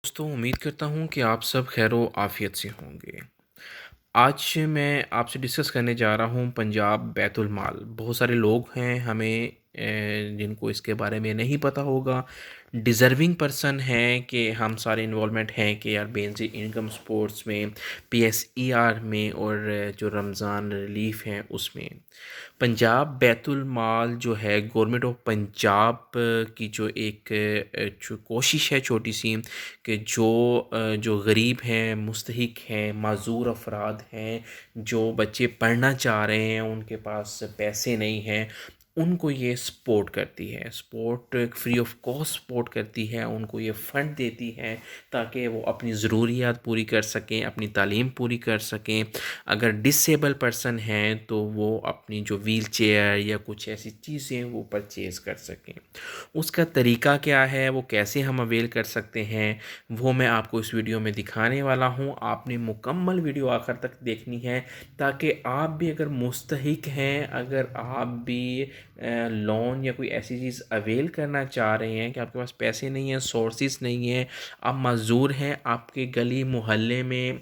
दोस्तों उम्मीद करता हूँ कि आप सब खैरो आफ़ियत से होंगे। आज मैं आपसे डिस्कस करने जा रहा हूँ पंजाब बैतुल माल। बहुत सारे लोग हैं हमें जिनको इसके बारे में नहीं पता होगा। डिज़र्विंग पर्सन हैं कि हम सारे इन्वॉल्वमेंट हैं कि यार बेनज़ीर इनकम स्पोर्ट्स में, पीएसईआर में और जो रमज़ान रिलीफ हैं उसमें। पंजाब बैतुल माल जो है गवर्नमेंट ऑफ पंजाब की जो एक जो कोशिश है छोटी सी कि जो गरीब हैं, मुस्तहिक हैं, माज़ूर अफराद हैं, जो बच्चे पढ़ना चाह रहे हैं उनके पास पैसे नहीं हैं, उनको ये सपोर्ट करती है। Support free of cost support करती है, उनको ये फ़ंड देती है ताकि वो अपनी ज़रूरियात पूरी कर सकें, अपनी तालीम पूरी कर सकें। अगर डिसेबल पर्सन हैं तो वो अपनी जो व्हील चेयर या कुछ ऐसी चीज़ें वो परचेज़ कर सकें। उसका तरीका क्या है, वो कैसे हम अवेल कर सकते हैं, वो मैं आपको इस वीडियो में दिखाने वाला हूँ। आपने मुकम्मल वीडियो आखिर तक देखनी है ताकि आप भी अगर मुस्तहिक हैं, अगर आप भी लोन या कोई ऐसी चीज़ अवेल करना चाह रहे हैं कि आपके पास पैसे नहीं हैं, सोर्सेज नहीं हैं, आप मज़दूर हैं, आपके गली मोहल्ले में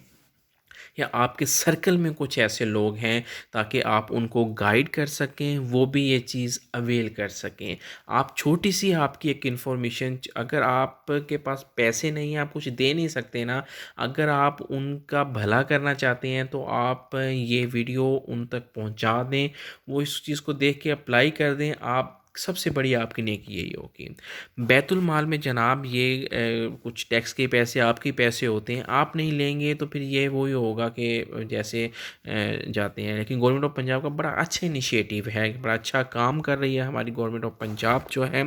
या आपके सर्कल में कुछ ऐसे लोग हैं ताकि आप उनको गाइड कर सकें, वो भी ये चीज़ अवेल कर सकें। आप छोटी सी आपकी एक इन्फॉर्मेशन, अगर आपके पास पैसे नहीं हैं, आप कुछ दे नहीं सकते ना, अगर आप उनका भला करना चाहते हैं तो आप ये वीडियो उन तक पहुंचा दें, वो इस चीज़ को देख के अप्लाई कर दें। आप सबसे बड़ी आपकी नेकी यही होगी। बैतुल माल में जनाब ये कुछ टैक्स के पैसे आपके पैसे होते हैं, आप नहीं लेंगे तो फिर ये वही होगा कि जैसे जाते हैं। लेकिन गवर्नमेंट ऑफ पंजाब का बड़ा अच्छा इनिशिएटिव है, बड़ा अच्छा काम कर रही है हमारी गवर्नमेंट ऑफ पंजाब जो है।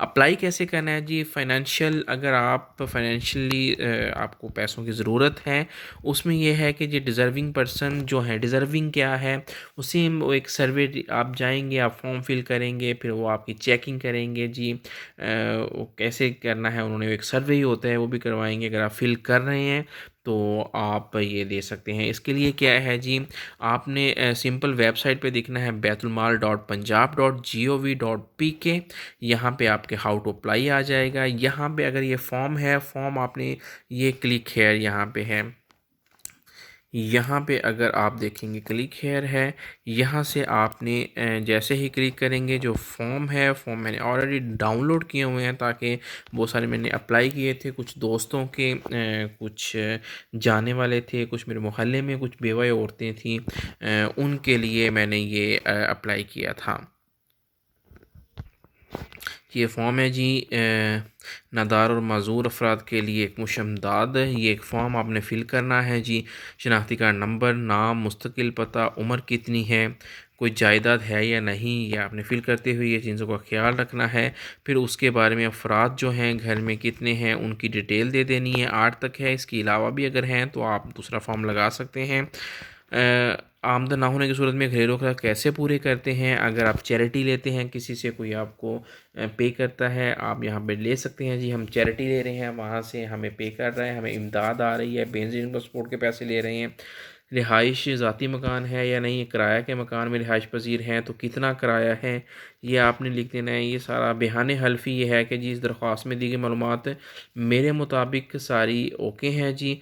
अप्लाई कैसे करना है जी? फाइनेंशियल, अगर आप फाइनेंशियली आपको पैसों की ज़रूरत है, उसमें यह है कि जो डिज़र्विंग पर्सन जो है, डिज़र्विंग क्या है, उसी वो एक सर्वे आप जाएंगे, आप फॉर्म फिल करेंगे, फिर वो आपकी चेकिंग करेंगे जी। वो कैसे करना है, उन्होंने एक सर्वे ही होता है वो भी करवाएंगे। अगर आप फिल कर रहे हैं तो आप ये दे सकते हैं। इसके लिए क्या है जी, आपने सिंपल वेबसाइट पे देखना है बैतुलमाल.पंजाब.gov.pk। यहाँ पे आपके हाउ टू अप्लाई आ जाएगा। यहाँ पे अगर ये फॉर्म है, फॉर्म आपने ये क्लिक हेयर यहाँ पे है, यहाँ पे अगर आप देखेंगे क्लिक हेयर है, यहाँ से आपने जैसे ही क्लिक करेंगे जो फॉर्म है, फॉर्म मैंने ऑलरेडी डाउनलोड किए हुए हैं ताकि बहुत सारे मैंने अप्लाई किए थे, कुछ दोस्तों के कुछ जाने वाले थे, कुछ मेरे मोहल्ले में कुछ बेवा औरतें थीं, उनके लिए मैंने ये अप्लाई किया था। ये फ़ॉर्म है जी नादार और माज़ूर अफराद के लिए एक मुशम्मदाद। ये एक फ़ॉर्म आपने फ़िल करना है जी। शनाख्ती कार्ड नंबर, नाम, मुस्तकिल पता, उम्र कितनी है, कोई जायदाद है या नहीं, ये आपने फ़िल करते हुए ये चीज़ों का ख्याल रखना है। फिर उसके बारे में अफराद जो हैं घर में कितने हैं उनकी डिटेल दे देनी है, 8 तक है। इसके अलावा भी अगर हैं तो आप दूसरा फॉर्म लगा सकते हैं। आमदन ना होने की सूरत में घरेलू खर्च कैसे पूरे करते हैं, अगर आप चैरिटी लेते हैं, किसी से कोई आपको पे करता है, आप यहाँ पे ले सकते हैं जी। हम चैरिटी ले रहे हैं, वहाँ से हमें पे कर रहा है, हमें इमदाद आ रही है, बेनज़ीर इनकम सपोर्ट के पैसे ले रहे हैं। रिहाइश ज़ाती मकान है या नहीं, किराया के मकान में रिहाइश पजीर हैं तो कितना किराया है, ये आपने लिख देना है। ये सारा बयान हल्फी ये है कि जी इस दरख्वास्त में दी गई मालूमात मेरे मुताबिक सारी ओके हैं जी।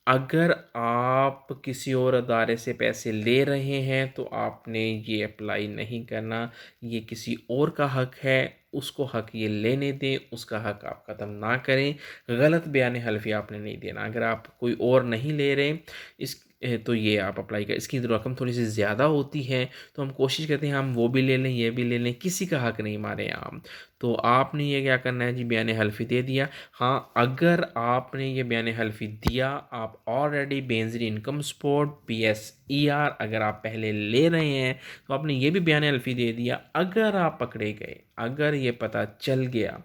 अगर आप किसी और अदारे से पैसे ले रहे हैं तो आपने ये अप्लाई नहीं करना, ये किसी और का हक है, उसको हक ये लेने दें, उसका हक आप ख़त्म ना करें। गलत बयान हल्फी आपने नहीं देना। अगर आप कोई और नहीं ले रहे इस तो ये आप अप्लाई कर, इसकी रकम थोड़ी सी ज़्यादा होती है तो हम कोशिश करते हैं हम वो भी ले लें, ये भी ले लें, किसी का हक नहीं मारे आम। तो आपने ये क्या करना है जी, बयान हल्फी दे दिया। हाँ, अगर आपने ये बयान हल्फी दिया, आप ऑलरेडी बेनज़ीर इनकम सपोर्ट पीएसईआर अगर आप पहले ले रहे हैं तो आपने ये भी बयान हल्फी दे दिया। अगर आप पकड़े गए, अगर ये पता चल गया,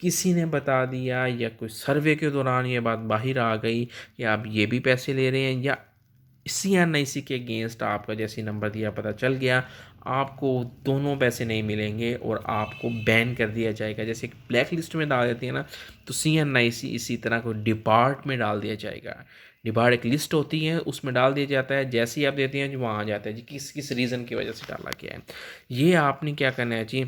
किसी ने बता दिया या कोई सर्वे के दौरान ये बात बाहर आ गई कि आप ये भी पैसे ले रहे हैं, या सी या नहीं सी के अगेंस्ट आपका जैसे नंबर दिया पता चल गया, आपको दोनों पैसे नहीं मिलेंगे और आपको बैन कर दिया जाएगा। जैसे एक ब्लैक लिस्ट में डाल देती है ना, तो सी एन आई सी इसी तरह को डिपार्ट में डाल दिया जाएगा। डिपार्ट एक लिस्ट होती है, उसमें डाल दिया जाता है। जैसे ही आप देते हैं जो वहाँ आ जाता है जी किस किस रीज़न की वजह से डाला गया है। ये आपने क्या करना है जी,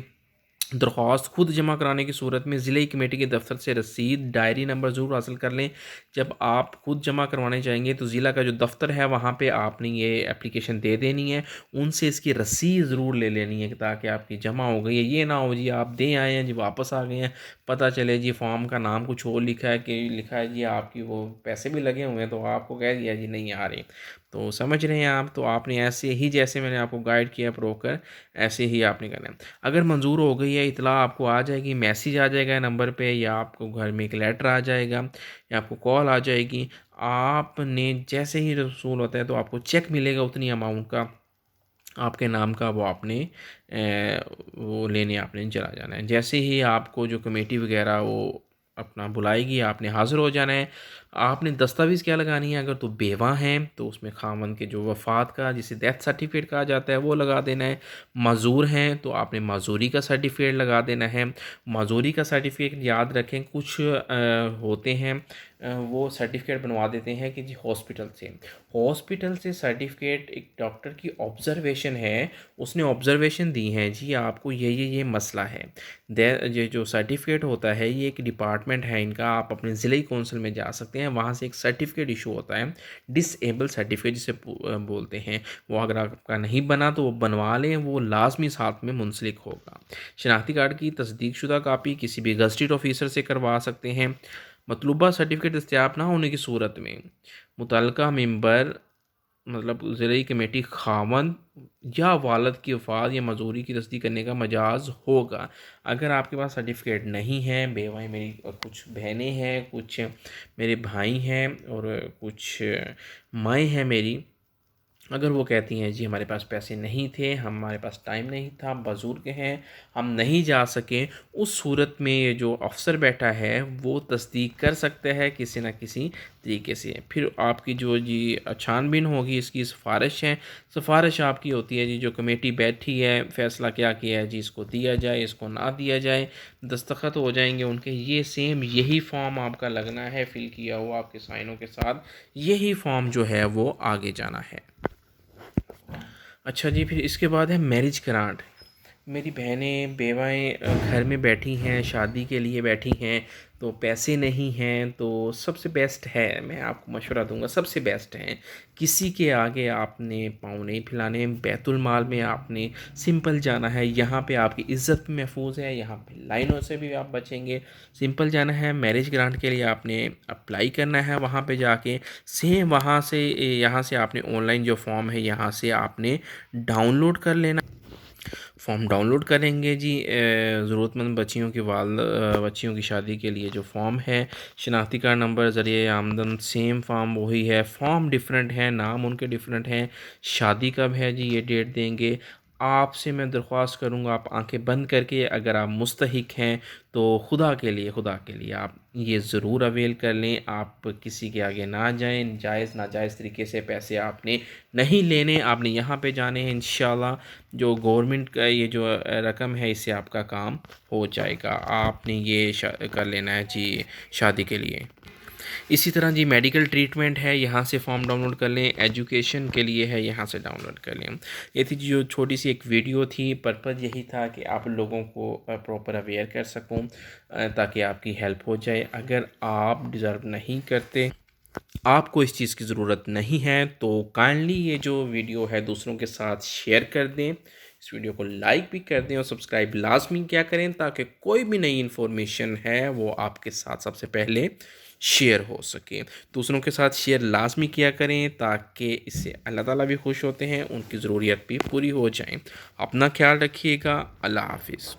दरख्वास्त खुद जमा कराने की सूरत में ज़िले कमेटी के दफ्तर से रसीद डायरी नंबर ज़रूर हासिल कर लें। जब आप खुद जमा करवाने जाएंगे तो ज़िला का जो दफ्तर है वहाँ पे आपने ये एप्लीकेशन दे देनी है, उनसे इसकी रसीद ज़रूर ले लेनी है ताकि आपकी जमा हो गई है। ये ना हो जी आप दे आए हैं जी वापस आ गए हैं, पता चले जी फॉर्म का नाम कुछ और लिखा है कि लिखा है जी आपकी वो पैसे भी लगे हुए हैं तो आपको कह दिया जी नहीं आ रही। तो समझ रहे हैं आप, तो आपने ऐसे ही जैसे मैंने आपको गाइड किया प्रोकर ऐसे ही आपने करना है। अगर मंजूर हो गई है इतला आपको आ जाएगी, मैसेज आ जाएगा नंबर पे, या आपको घर में एक लेटर आ जाएगा, या आपको कॉल आ जाएगी। आपने जैसे ही रसूल होता है तो आपको चेक मिलेगा उतनी अमाउंट का आपके नाम का, वो आपने वो लेने आपने चला जाना है। जैसे ही आपको जो कमेटी वगैरह वो अपना बुलाएगी आपने हाज़िर हो जाना है। आपने दस्तावेज़ क्या लगानी है, अगर तो बेवा हैं तो उसमें खामन के जो वफ़ात का जिसे डेथ सर्टिफिकेट कहा जाता है वो लगा देना है। माज़ूर हैं तो आपने माज़ूरी का सर्टिफिकेट लगा देना है। माज़ूरी का सर्टिफिकेट याद रखें कुछ होते हैं वो सर्टिफिकेट बनवा देते हैं कि जी हॉस्पिटल से सर्टिफिकेट एक डॉक्टर की ऑब्ज़र्वेशन है, उसने ऑब्ज़र्वेशन दी है जी आपको ये मसला है। ये जो सर्टिफिकेट होता है ये एक डिपार्टमेंट है इनका, आप अपने ज़िले कौंसिल में जा सकते हैं, वहाँ से एक सर्टिफिकेट इशू होता है, डिसेबल सर्टिफिकेट जिसे बोलते हैं। वो अगर आपका नहीं बना तो वो बनवा लें, वो लाजमी साथ में मुंसलिक होगा। शनाख्ती कार्ड की तस्दीक शुदा कापी किसी भी गज़टेड ऑफिसर से करवा सकते हैं। मतलूबा सर्टिफिकेट दस्तयाब ना होने की सूरत में मुतल्लिका मेंबर मतलब ज़िले कमेटी खावंद या वालद की वफ़ात या मजूरी की तस्दीक करने का मजाज होगा। अगर आपके पास सर्टिफिकेट नहीं है, बेवाएँ मेरी कुछ बहनें हैं, कुछ मेरे भाई हैं और कुछ माएँ हैं मेरी, अगर वो कहती हैं जी हमारे पास पैसे नहीं थे, हमारे पास टाइम नहीं था, बुज़ुर्ग हैं, हम नहीं जा सके, उस सूरत में ये जो अफ़सर बैठा है वो तस्दीक कर सकता है किसी न किसी तरीके से। फिर आपकी जो जी छानबीन होगी इसकी सिफारिश आपकी होती है जी, जो कमेटी बैठी है फ़ैसला क्या किया है जी इसको दिया जाए इसको ना दिया जाए, दस्तखत हो जाएंगे उनके। ये सेम यही फॉर्म आपका लगना है फिल किया हुआ आपके साइनों के साथ, यही फॉर्म जो है वो आगे जाना है। अच्छा जी, फिर इसके बाद है मैरिज ग्रांट। मेरी बहनें बेवाएँ घर में बैठी हैं, शादी के लिए बैठी हैं, तो पैसे नहीं हैं, तो सबसे बेस्ट है, मैं आपको मशवरा दूंगा, सबसे बेस्ट है किसी के आगे आपने पाँव नहीं फैलाने। बैतुल माल में आपने सिंपल जाना है, यहाँ पे आपकी इज़्ज़त महफूज है, यहाँ पे लाइनों से भी आप बचेंगे। सिंपल जाना है, मैरिज ग्रांट के लिए आपने अप्लाई करना है वहाँ पे जाके, सेम वहाँ से यहाँ से आपने ऑनलाइन जो फॉर्म है यहाँ से आपने डाउनलोड कर लेना। फॉर्म डाउनलोड करेंगे जी, ज़रूरतमंद बच्चियों की शादी के लिए जो फॉर्म है, शनाख्ती कार्ड नंबर ज़रिए आमदन सेम फॉर्म वही है, फॉर्म डिफरेंट है, नाम उनके डिफरेंट हैं, शादी कब है जी ये डेट देंगे। आपसे मैं दरख्वास्त करूँगा आप आंखें बंद करके, अगर आप मुस्तहिक हैं तो खुदा के लिए आप ये ज़रूर अवेल कर लें। आप किसी के आगे ना जाएं, जायज़ नाजायज़ तरीके से पैसे आपने नहीं लेने, आपने यहाँ पे जाने हैं। इंशाल्लाह जो गवर्नमेंट का ये जो रकम है इससे आपका काम हो जाएगा। आपने ये कर लेना है जी शादी के लिए। इसी तरह जी मेडिकल ट्रीटमेंट है, यहाँ से फॉर्म डाउनलोड कर लें, एजुकेशन के लिए है यहाँ से डाउनलोड कर लें। ये थी जो छोटी सी एक वीडियो थी, पर्पज़ यही था कि आप लोगों को प्रॉपर अवेयर कर सकूँ ताकि आपकी हेल्प हो जाए। अगर आप डिज़र्व नहीं करते, आपको इस चीज़ की ज़रूरत नहीं है, तो काइंडली ये जो वीडियो है दूसरों के साथ शेयर कर दें, इस वीडियो को लाइक भी कर दें और सब्सक्राइब लाजमी क्या करें ताकि कोई भी नई इन्फॉर्मेशन है वो आपके साथ सबसे पहले शेयर हो सके। दूसरों के साथ शेयर लाजमी किया करें ताकि इससे अल्लाह ताला भी खुश होते हैं, उनकी ज़रूरियत भी पूरी हो जाए। अपना ख्याल रखिएगा। अल्लाह हाफिज़।